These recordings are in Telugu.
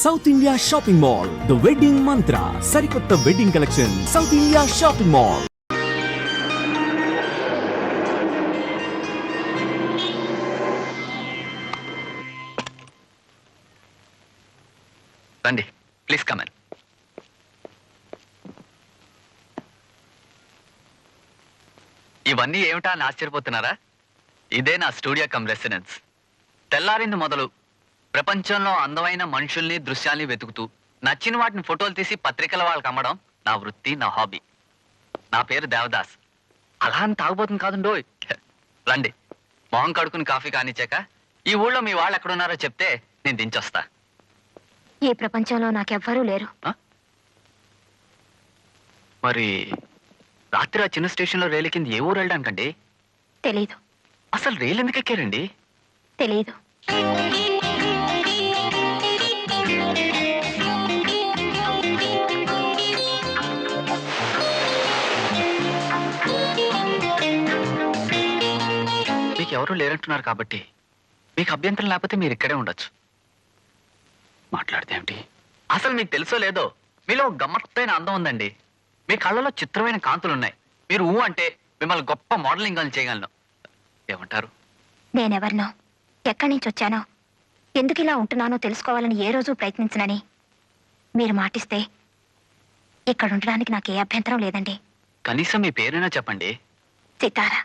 South India shopping mall, the wedding మంత్ర, సరికొత్త wedding collection, south India shopping mall. రండి, ప్లీజ్ కమ్ ఇన్. ఇవన్నీ ఏమిటా అని ఆశ్చర్యపోతున్నారా? ఇదే నా స్టూడియో కమ్ రెసిడెన్స్. తెల్లారింది మొదలు ప్రపంచంలో అందమైన మనుషుల్ని దృశ్యాల్ని వెతుకుతూ నచ్చిన వాటిని ఫోటోలు తీసి పత్రికల వాళ్ళకి అమ్మడం నా వృత్తి, నా హాబీ. నా పేరు దేవదాస్. అలా అని తాగుబోతుంది కాదుండో. రండి, మొహం కడుకుని కాఫీ కానిచ్చాక ఈ ఊళ్ళో మీ వాళ్ళు ఎక్కడున్నారో చెప్తే నేను దించొస్తా. ఈ ప్రపంచంలో నాకెవ్వరూ లేరు. మరి రాత్రి ఆ చిన్న స్టేషన్లో రైలు కింద ఏ ఊరు వెళ్ళడానికండి? తెలీదు. అసలు రైలు ఎందుకు ఎక్కారండి? తెలీదు. మీకు ఎవరు లేరంటున్నారు కాబట్టి మీకు అభ్యంతరం లేకపోతే మీరు ఇక్కడే ఉండొచ్చు. మాట్లాడితే ఏమిటి? అసలు మీకు తెలుసో లేదో, మీలో గమ్మత్తైన అందం ఉందండి. మీ కళ్ళలో చిత్రమైన కాంతులు ఉన్నాయి. మీరు ఊ అంటే మిమ్మల్ని గొప్ప మోడలింగ్ అని చేయగలను. ఏమంటారు? నేనెవరినో, ఎక్కడి నుంచి వచ్చానో, ఎందుకు ఇలా ఉంటున్నానో తెలుసుకోవాలని ఏ రోజు ప్రయత్నించనని మీరు మాటిస్తే ఇక్కడ ఉండడానికి నాకు ఏ అభ్యంతరం లేదండి. కనీసం మీ పేరైనా చెప్పండి. సితారా.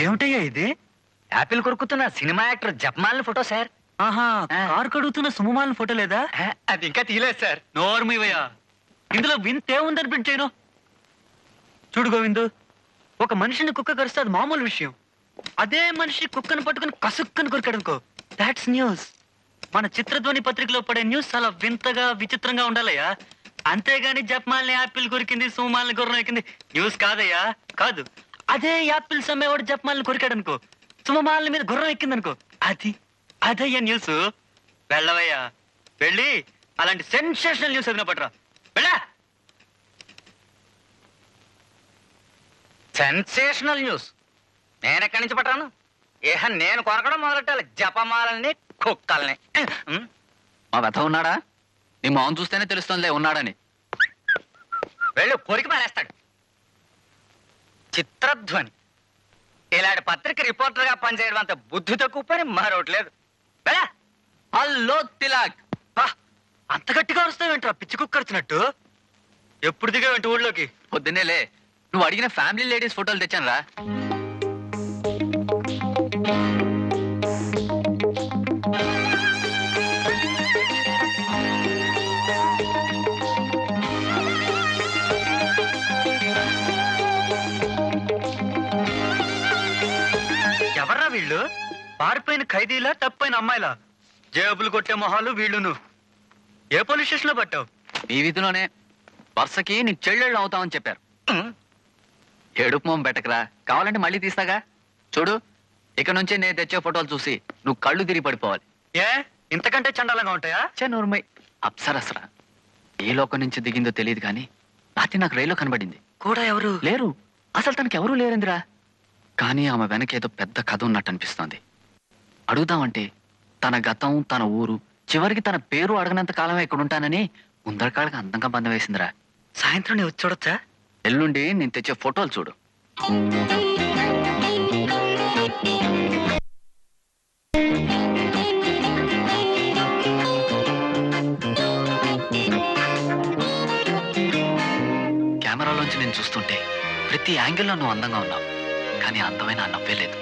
ఏమిటయ్యా ఇది? యాపిల్ కొరుకుతున్న సినిమా యాక్టర్ జపమాలిన ఫోటో సార్. ఆహా, కారు కడుగుతున్న సుమమాలిన ఫోటో లేదా? అది ఇంకా తీయలేదు సార్. నోర్మివయ్యా, ఇందులో వింతే ఉందని ప్రింట్ చేయను. చూడు గోవిందు, ఒక మనిషిని కుక్క కరిస్తే అది మామూలు విషయం. అదే మనిషి కుక్కను పట్టుకుని కసుక్కని కొరికాడనుకో, దాట్స్ న్యూస్. మన చిత్రధ్వని పత్రికలో పడే న్యూస్ చాలా వింతగా విచిత్రంగా ఉండాలయ్యా. అంతేగాని జపమాలిని యాపిల్ కొరికింది, సుమమాలిని గుర్రం ఎక్కింది న్యూస్ కాదయ్యా, కాదు. అదే యాపిల్ సమ్మేవాడు జపమాలిని కొరికాడనుకో, సుమమాలిని మీద గుర్రం ఎక్కిందనుకో, అదయ్యా న్యూస్. వెళ్ళవయ్యా, వెళ్ళి అలాంటి సెన్సేషనల్ న్యూస్ ఏదైనా పట్టరా. వెళ్ళా. సెన్సేషనల్ న్యూస్ నేను ఎక్కడి నుంచి పట్టాను? నేను కొనకడం మొదలెట్టాలి జపమాలని, కుక్కల్ని. మా వెధ ఉన్నాడా? నీ మొహం చూస్తేనే తెలుస్తుందిలే ఉన్నాడని. వెళ్ళు, కొరికి మారేస్తాడు. చిత్రధ్వని ఇలాంటి పత్రిక రిపోర్టర్ గా పనిచేయడం అంత బుద్ధి తక్కువ పని మరొకట్లేదు. వెళ్ళా. హలో తిలాక్. అంత గట్టిగా వస్తావేంట్రా, పిచ్చి కుక్క వచ్చినట్టు? ఎప్పుడు దిగావేంటి ఊళ్ళోకి? పొద్దున్నేలే, నువ్వు అడిగిన ఫ్యామిలీ లేడీస్ ఫోటోలు తెచ్చాను రా. ఎవర్రా వీళ్ళు? పారిపోయిన ఖైదీలా, తప్పైన అమ్మాయిలా? జేబులు కొట్టే మొహాలు వీళ్ళును. ఏ పోలీస్ స్టేషన్ లో పట్టావు? ఈ వీధిలోనే. వరుసకి నీ చెల్లెళ్ళు అవుతామని చెప్పారు. ఏడుపు మొహం పెట్టకరా, కావాలంటే మళ్ళీ తీస్తాగా. చూడు, ఇక నుంచే నేను తెచ్చే ఫోటోలు చూసి నువ్వు కళ్ళు తిరిగి పడిపోవాలి. ఏ ఇంతకంటే చండాలంగా ఉంటాయా? నూర్మై, అప్సరసరా ఏ లోకం నుంచి దిగిందో తెలియదు కానీ రాత్రి నాకు రైల్లో కనబడింది. కూడా ఎవరు లేరు, అసలు తనకి ఎవరూ లేరందిరా. కానీ ఆమె వెనకేదో పెద్ద కథ ఉన్నట్టు అనిపిస్తోంది. అడుగుదామంటే తన గతం, తన ఊరు, చివరికి తన పేరు అడగనంత కాలమే ఇక్కడ ఉంటానని ముందరకాళ్ళకి అందంగా బంధం వేసిందిరా. సాయంత్రం నేను వచ్చి చూడొచ్చా? ఎల్లుండి నేను తెచ్చే ఫోటోలు చూడు. కెమెరాలోంచి నేను చూస్తుంటే ప్రతి యాంగిల్లో నువ్వు అందంగా ఉన్నావు, కానీ అందమైన నవ్వే లేదు.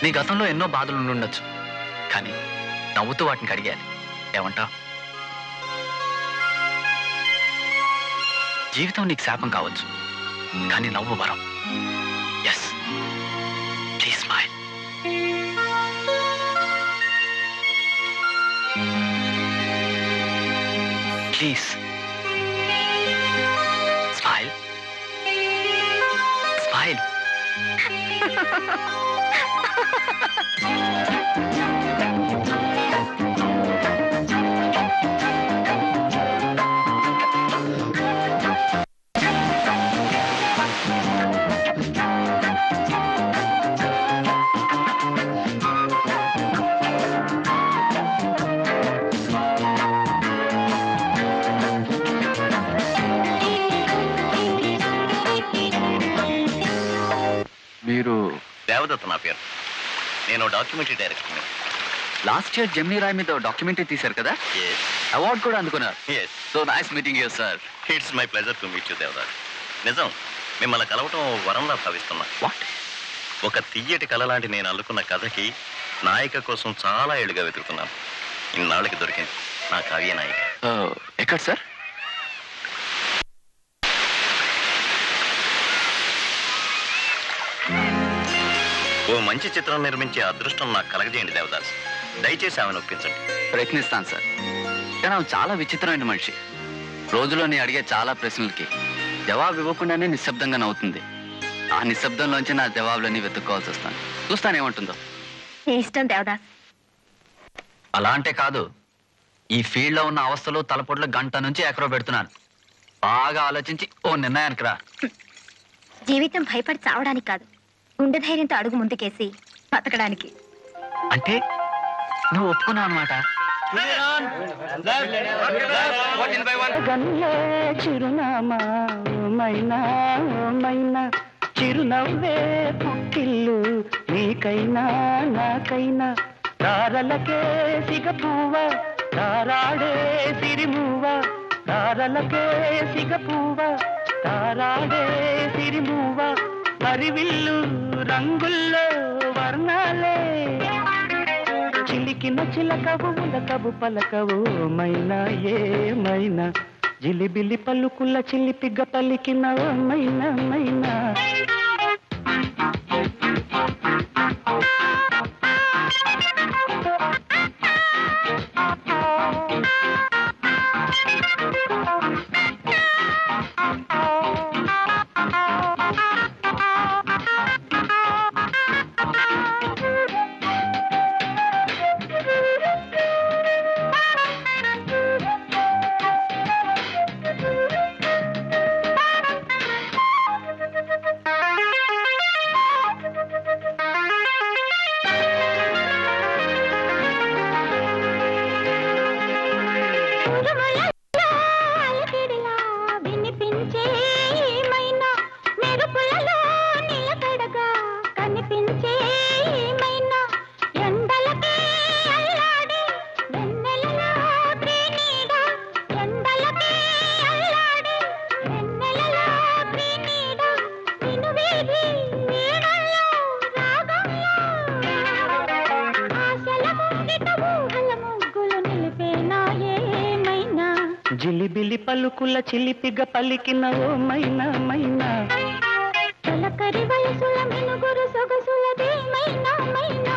నీ గతంలో ఎన్నో బాధలు ఉండుండొచ్చు, కానీ నవ్వుతూ వాటిని కడిగాలి. ఏమంటావు? జీవితం నీకు శాపం కావచ్చు, కానీ నవ్వు వరం. Yes, please smile. Please smile. Smile. మీరు దేవదత్త నా పేరు. నేను డాక్యుమెంటరీ డైరెక్టర్ని. లాస్ట్ ఇయర్ జెమినీ రాయ్ మీద డాక్యుమెంటరీ తీశారు కదా, అవార్డు కూడా అందుకున్నారు. Yes, so nice meeting you sir. It's my pleasure to meet you Devadas. నిజం, మిమ్మల్ని కలవటం వరంలా భావిస్తున్నా. వాట్? ఒక తియ్యటి కళ లాంటి నేను అల్లుకున్న కథకి నాయిక కోసం చాలా ఏళ్ళుగా వెతుకుతున్నాను. ఇన్నాళ్ళకి దొరికింది నా కావ్య నాయిక. ఎక్కడ సార్? ఓ మంచి చిత్రం నిర్మించే అదృష్టం నాకు కలగజేయండి దేవదాస్. దయచేసి ఆమెను ఒప్పించండి. ప్రయత్నిస్తాను సార్. కానీ ఆమె చాలా విచిత్రమైన మనిషి. రోజులో నేను అడిగే చాలా ప్రశ్నలకి జవాబు ఇవ్వకుండానే నిశ్శబ్దంగా నవ్వుతుంది. ఆ నిశ్శబ్దంలోంచి నా జవాబులన్నీ వెతుక్కోవాల్సి వస్తాను. చూస్తానేమంటుందో. నీ ఇష్టం దేవదాస్. అలా అంటే కాదు, ఈ ఫీల్డ్ లో ఉన్న అవస్థలు తలపోట్ల గంట నుంచి ఎక్కడో పెడుతున్నాను. బాగా ఆలోచించి ఓ నిర్ణయానికి రా. జీవితం భయపడి చావడానికి కాదు, గుండె ధైర్యంతో అడుగు ముందుకేసి బతకడానికి. అంటే నువ్వు ఒప్పుకున్నావు అనమాట. గన్లే చిరునామా మైనా మైనా, చిరునవ్వే పుట్టిల్లు నీకైనా నాకైనా, తారలకే సిగపువ్వ తారాడే సిరిమువ్వ, తారలకే సిగపువ్వ తారాడే సిరిమువ్వ, మరివిల్లు రంగుల్లో వర్ణాలే, చిలికిన చిలకవు ఉలకవు పలకవు మైనా ఏమైనా, జిలిబిలి పలుకుల చిలిపిగ పలికిన మైనా మైనా. జిలిబిలి పలుకుల చిలిపిగ పలికిన ఓ మైనా మైనా, తలకరి వయసుల మినుగురు సొగసులదే మైనా మైనా,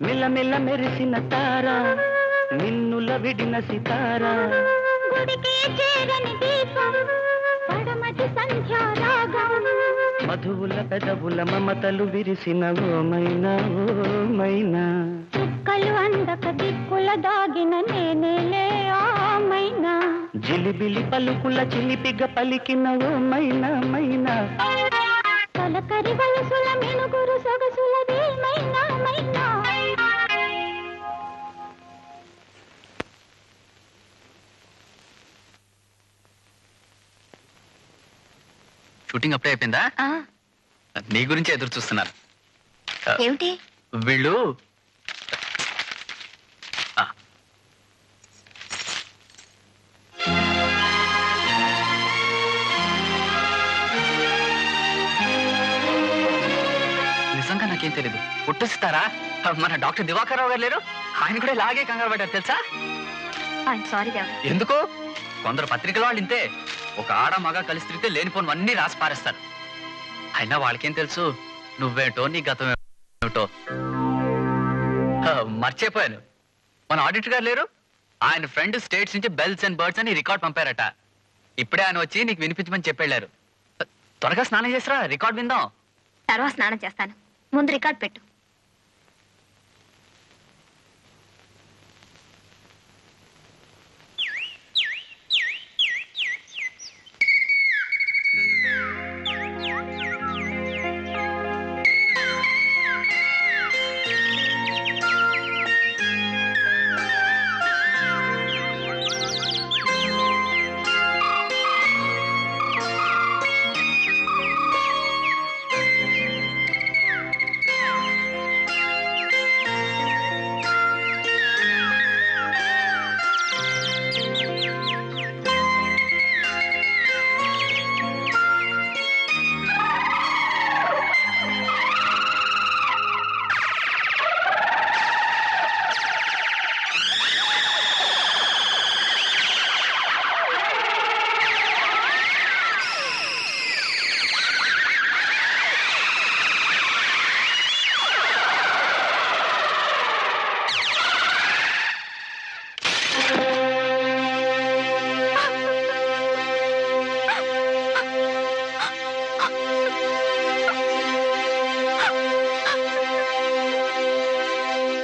మిలమిల మెరిసిన తార నిన్నుల విడిన సితార, గుడికి చేరని దీపం పడమటి సంధ్యారాగం, మధువుల పెదవుల మమతలు విరిసిన ఓ మైనా ఓ మైనా, చుక్కలు అందక దిక్కుల దాగిన నేనేలే ఆ మైనా, జిలిబిలి పలుకుల చిలిపిగ పలికిన ఓ మైనా మైనా, తలకరి వయసుల మినుగురు సొగసులదే మైనా మైనా. షూటింగ్ అప్పుడే అయిపోయిందా? ఆ, నీ గురించి ఎదురు చూస్తున్నారు. ఏమిటి? వీళ్ళు ఆ. నిజంగా నాకేం తెలీదు. పుట్టిస్తారా? మన డాక్టర్ దివాకర్ రావు గారు లేరు, ఆయన కూడా ఇలాగే కంగారు పడ్డారు తెలుసా? I'm sorry Devadas. ఎందుకు? కొందరు పత్రికల వాళ్ళు ఇంతే, ఒక ఆడ మగ కలిసి తిరిగితే లేనిపోనివన్నీ రాసి పారేస్తారు. అయినా వాళ్ళకేం తెలుసు నువ్వేంటో నీ గతం ఏమిటో. మర్చిపోయాను, మన ఆడిటర్ గారు లేరు, ఆయన ఫ్రెండ్ స్టేట్స్ నుంచి బెల్స్ అండ్ బర్డ్స్ అని రికార్డ్ పంపారట. ఇప్పుడే ఆయన వచ్చి నీకు వినిపించమని చెప్పెళ్ళారు. త్వరగా స్నానం చేసిరా, రికార్డ్ విందాం. తర్వాత స్నానం చేస్తాను, ముందు రికార్డ్ పెట్టు.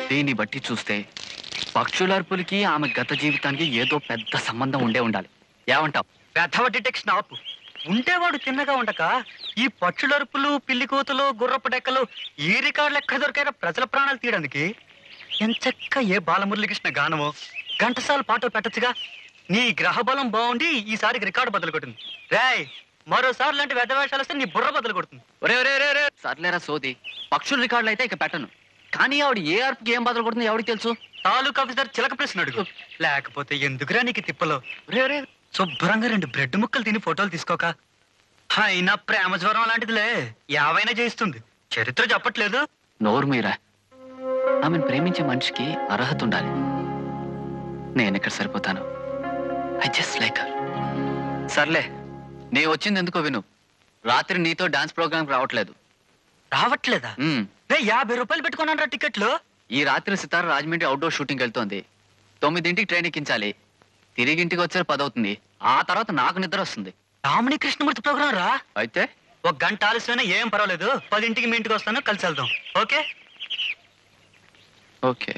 దీన్ని బట్టి చూస్తే పక్షుల అరుపులకి ఆమె గత జీవితానికి ఏదో పెద్ద సంబంధం ఉండాలి. ఏమంటావ్? పెద్దవ డిటెక్షన్ ఆపు. ఉండేవాడు తిన్నగా ఉండక ఈ పక్షులరుపులు, పిల్లి కూతులు, గుర్రపు డెక్కలు ఈ రికార్డులు ఎక్కడ దొరికారో ప్రజల ప్రాణాలు తీయడానికి ఎంచక్క ఏ బాలమురళీకృష్ణ గానమో ఘంటసాల పాటో పెట్టచ్చుగా. నీ గ్రహ బలం బాగుండి ఈసారికి రికార్డు బదులు కొట్టింది. రేయ్, మరోసారి లాంటి వెధ వేషాలు వస్తే నీ బుర్ర బదులు కొడుతుంది. ఒరే సర్లేరా సోది. పక్షుల రికార్డులు అయితే ఇక పెట్టను. కానీ ఆవిడ ఏ అరుపుకి ఏం బదులు కొడుతుంది ఎవరికి తెలుసు? తాలూకా ఆఫీసర్ చిలక ప్రశ్న అడుగు. లేకపోతే ఎందుకురా నీకు తిప్పలో? రే శుభ్రంగా 2 బ్రెడ్ ముక్కలు తిని ఫోటోలు తీసుకోక. అయినా ప్రేమ జ్వరం అలాంటిదిలే, యావైనా చేయిస్తుంది. చరిత్ర చెప్పట్లేదు. నోరు మీరా. ఆమెను ప్రేమించే మనిషికి అర్హత ఉండాలి. నేను ఎక్కడ సరిపోతాను? I just like her. సర్లే, నీ వచ్చింది ఎందుకో విను. రాత్రి నీతో డాన్స్ ప్రోగ్రామ్ రావట్లేదు. రావట్లేదా? మ్మ్. రే, 50 రూపాయలు పెట్టుకున్నాను రా టికెట్లు. ఈ రాత్రి సితార రాజమండ్రి అవుట్డోర్ షూటింగ్ వెళ్తోంది. 9ంటికి ట్రైన్ ఎక్కించాలి. తిరిగి ఇంటికి వచ్చే 10 అవుతుంది. ఆ తర్వాత నాకు నిద్ర వస్తుంది. రామణి కృష్ణమూర్తి ప్రోగ్రాం రా. అయితే 1 గంట ఆలస్యమైనా ఏం పర్వాలేదు. 10ంటికి మీ ఇంటికి వస్తాను, కలిసి వెళ్దాం. ఓకే? ఓకే.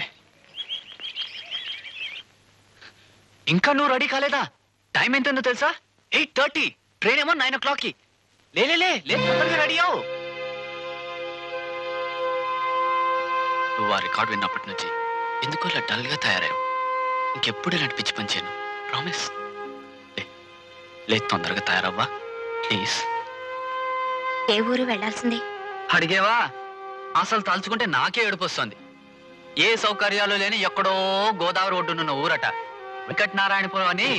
ఇంకా నువ్వు రెడీ కాలేదా? టైం ఎంతో తెలుసా? 8:30. ట్రైన్ ఏమో 9 o'clockకి. లే తొందరగా రెడీ అవు. నువ్వు ఆ రికార్డు విన్నప్పటి నుంచి ఎందుకో ఇలా డల్ గా తయారయ్యావు. ఇంకెప్పుడు ఇలాంటి పిచ్చి పని చేయను. ప్రామిస్. లే తొందరగా తయారవ్వా ప్లీజ్. ఏ ఊరు వెళ్ళాల్సింది? అడిగేవా? అసలు తలుచుకుంటే నాకే ఏడుపు వస్తుంది. ఏ సౌకర్యాలు లేని ఎక్కడో గోదావరి ఒడ్డునున్న ఊరట వెంకటనారాయణపురం అని.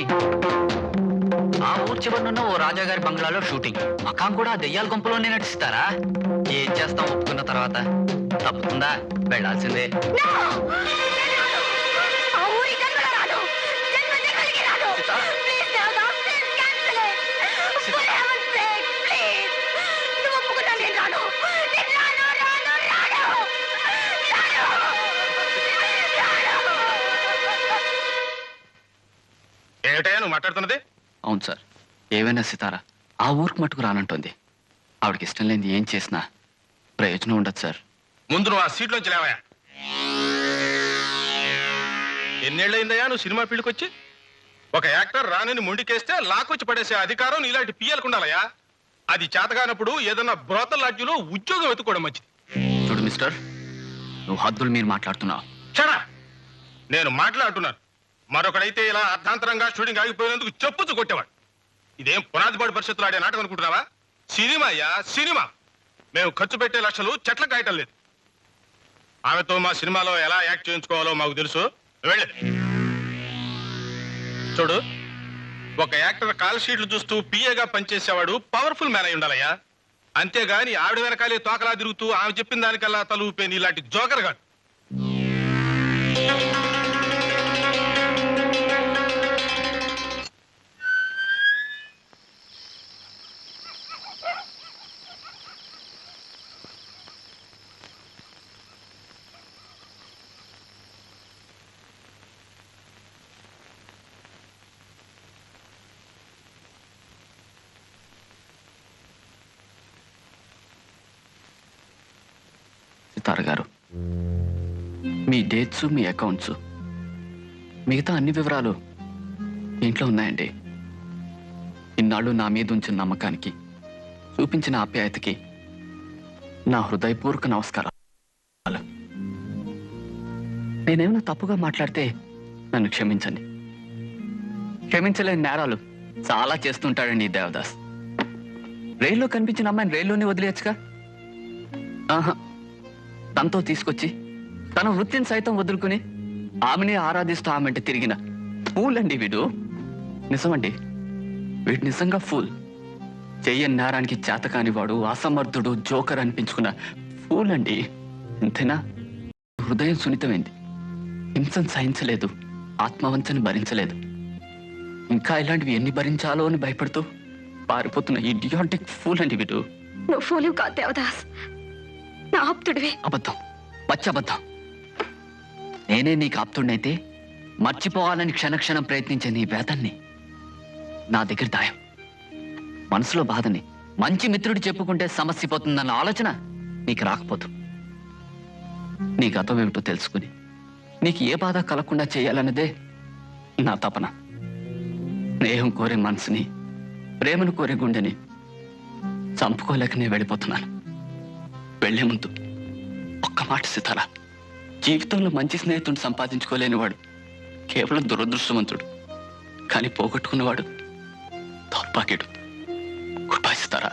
ఆ ఊరు చివరినున్న ఓ రాజాగారి బంగ్లాలో షూటింగ్. మకాం కూడా ఆ దెయ్యాల గుంపులోనే నడిస్తారా? ఏం చేస్తాం ఒప్పుకున్న తర్వాత? తప్పుతుందా? వెళ్ళాల్సిందే. ఏమిటయ్యా నువ్వు మాట్లాడుతున్నది? అవును సార్. ఏవైనా సితారా ఆ ఊరికి మట్టుకు రానంటుంది. ఆవిడకి ఇష్టం లేని ఏం చేసినా ప్రయోజనం ఉండదు సార్. ముందు నువ్వు ఆ సీట్లోంచి లేవయా. ఎన్నేళ్ళయిందయ్యా నువ్వు సినిమా ఫీల్డ్కి వచ్చి? ఒక యాక్టర్ రానని మొండికేస్తే లాక్కొచ్చి పడేసే అధికారం నీలాంటి పియ్యలకు ఉండాలయా. అది చేతగానప్పుడు ఏదన్నా బ్రోతల్ లాడ్జిలో ఉద్యోగం వెతుక్కోవడం మంచిది. చూడు మిస్టర్, నువ్వు హద్దులు మీరు మాట్లాడుతున్నావు. చడా, నేను మాట్లాడుతున్నాను. మరొకడైతే ఇలా అర్ధాంతరంగా షూటింగ్ ఆగిపోయినందుకు చెప్పుచ్చు కొట్టేవాడు. ఇదేం పునాదిపాడు పరిస్థితులు ఆడే నాటకం అనుకుంటున్నావా? సినిమా అయ్యా, సినిమా. మేము ఖర్చు పెట్టే లక్షలు చెట్ల కాయటం లేదు. ఆమెతో మా సినిమాలో ఎలా యాక్ట్ చేయించుకోవాలో మాకు తెలుసు. వెళ్ళి చూడు, ఒక యాక్టర్ కాల్ షీట్లు చూస్తూ పిఏగా పనిచేసేవాడు పవర్ఫుల్ మ్యాన్ అయి ఉండాలయ్యా. అంతేగాని ఆవిడ వెనకాలే తోకలా తిరుగుతూ ఆమె చెప్పిన దానికల్లా తల ఊపేని ఇలాంటి జోకర్ గాడు. సితార గారు, మీ డేట్స్, మీ అకౌంట్స్, మిగతా అన్ని వివరాలు ఇంట్లో ఉన్నాయండి. ఇన్నాళ్ళు నా మీద ఉంచిన నమ్మకానికి, చూపించిన ఆప్యాయతకి నా హృదయపూర్వక నమస్కారాలు. నేనేమైనా తప్పుగా మాట్లాడితే నన్ను క్షమించండి. క్షమించలేని నేరాలు చాలా చేస్తుంటాడండి ఈ దేవదాస్. రైల్లో కనిపించిన అమ్మాయిని రైల్లోనే వదిలేయచ్చుగా. ఆహా, తనతో తీసుకొచ్చి తన వృత్తిని సైతం వదులుకుని ఆమెని ఆరాధిస్తూ ఆమెంటే తిరిగిన ఫూల్ అండి వీడు. నిజమండి, వీడు నిజంగా ఫూల్. చెయ్యని నేరానికి చేతకాని వాడు, అసమర్థుడు, జోకర్ అనిపించుకున్న ఫూల్ అండి. అంతేనా? హృదయం సున్నితమైంది, హింసను సహించలేదు, ఆత్మవంచని భరించలేదు. ఇంకా ఇలాంటివి ఎన్ని భరించాలో అని భయపడుతూ పారిపోతున్న ఇడియాటిక్ ఫూల్ అండి వీడు. నువ్వు ఫూలివ్ కాదు దేవదాస్, నా ఆప్తుడివే. అబద్ధం, పచ్చబద్ధం. నేనే నీకు ఆప్తుడినైతే మర్చిపోవాలని క్షణక్షణం ప్రయత్నించే నీ వేదన్ని నా దగ్గర దాయం. మనసులో బాధని మంచి మిత్రుడు చెప్పుకుంటే సమస్య పోతుందన్న ఆలోచన నీకు రాకపోదు. నీ గతం ఏమిటో తెలుసుకుని నీకు ఏ బాధ కలగకుండా చేయాలన్నదే నా తపన. స్నేహం కోరే మనసుని, ప్రేమను కోరే గుండెని చంపుకోలేక నేను వెళ్ళిపోతున్నాను. వెళ్లే ముందు ఒక్క మాట సితార, జీవితంలో మంచి స్నేహితుడిని సంపాదించుకోలేనివాడు కేవలం దురదృష్టవంతుడు, కానీ పోగొట్టుకున్నవాడు దౌర్భాగ్యుడు. గుడ్ బై సితారా.